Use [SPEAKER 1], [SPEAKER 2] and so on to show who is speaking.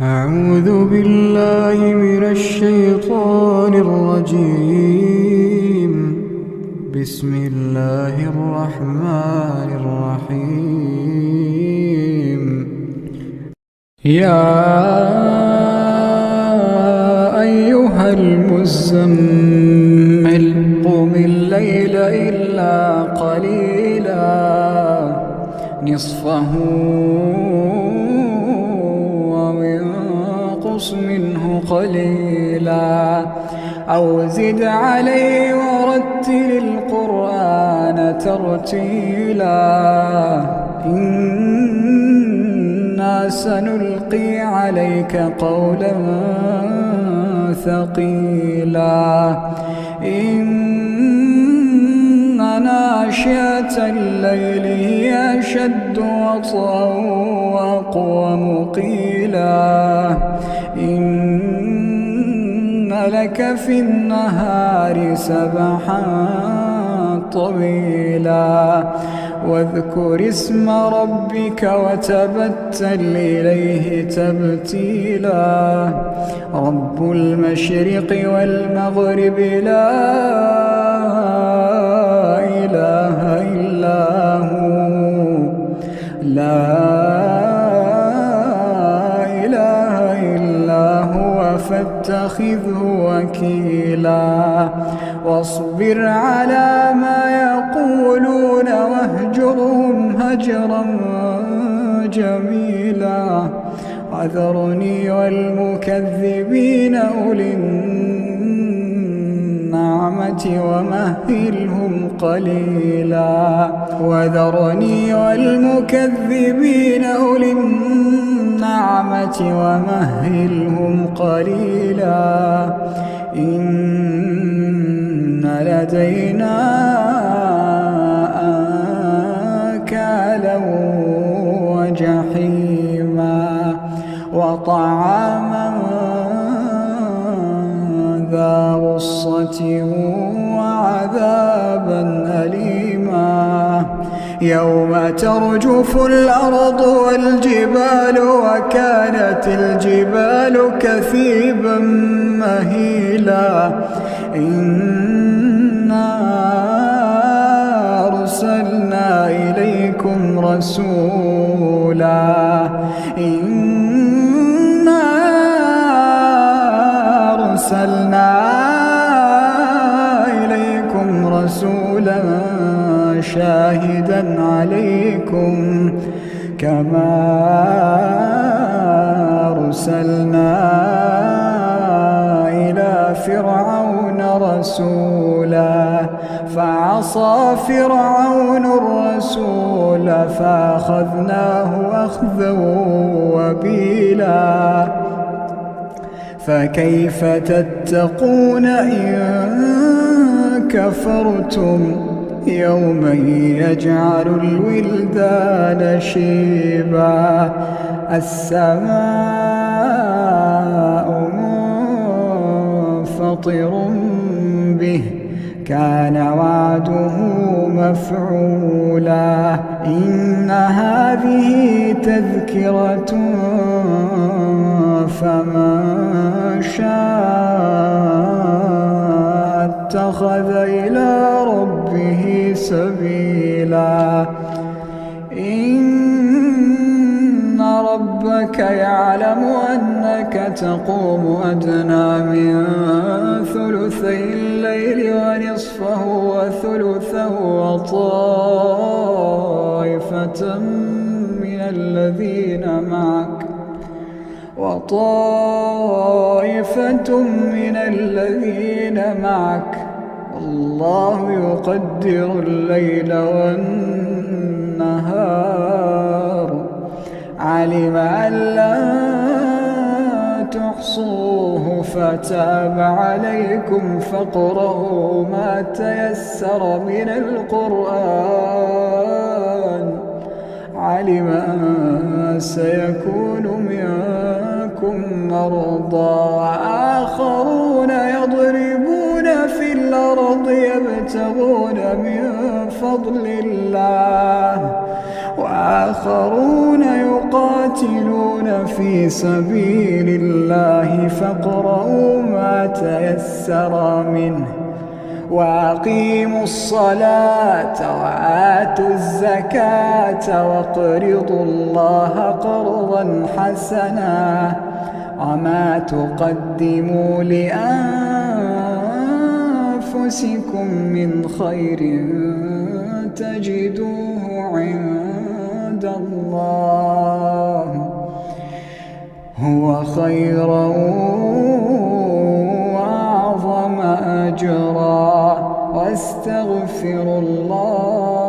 [SPEAKER 1] أعوذ بالله من الشيطان الرجيم. بسم الله الرحمن الرحيم. يا أيها المزمل قم الليل إلا قليلا نصفه وانقص منه قليلا أو زد عليه ورتل القرآن ترتيلا إنا سنلقي عليك قولا ثقيلا إن ناشئة الليل هي أشد وطئا وأقوم قيلا إن لك في النهار سبحا طويلا واذكر اسم ربك وتبتل إليه تبتيلا رب المشرق والمغرب لا إله إلا هو فاتخذه وكيلا واصبر على ما يقولون واهجرهم هجرا جميلا وذرني والمكذبين أولي النعمة ومهلهم قليلا وذرني والمكذبين أولي النعمة ومهلهم قليلا إن لدينا أنكالا وجحيما وطعاما ذا غصة وعذابا أليما يوم ترجف الأرض والجبال وكانت الجبال كثيبا مهيلا إنا أرسلنا إليكم رسولا شاهدا عليكم كما أرسلنا إلى فرعون رسولا فعصى فرعون الرسول فأخذناه أخذا وبيلا فكيف تتقون إن كفرتم يوما يجعل الولدان شيبا السماء منفطر به كان وعده مفعولا إن هذه تذكرة فمن شاء اتخذ إلى ربه سبيلا إن ربك يعلم أنك تقوم أدنى من ثلثي الليل ونصفه وثلثه وطائفة من الذين معك الله يقدر الليل والنهار علم أن لا تحصوه فتاب عليكم فاقرؤوا ما تيسر من القرآن علم أن سيكون منكم مرضى وآخرون يضربون في الأرض يبتغون من فضل الله وآخرون يقاتلون في سبيل الله فاقرؤوا ما تيسر منه وأقيموا الصلاة وآتوا الزكاة وأقرضوا الله قرضا حسنا وما تقدموا لأنفسكم من خير تجدوه عند الله هو خيرا وأعظم أجرا واستغفروا الله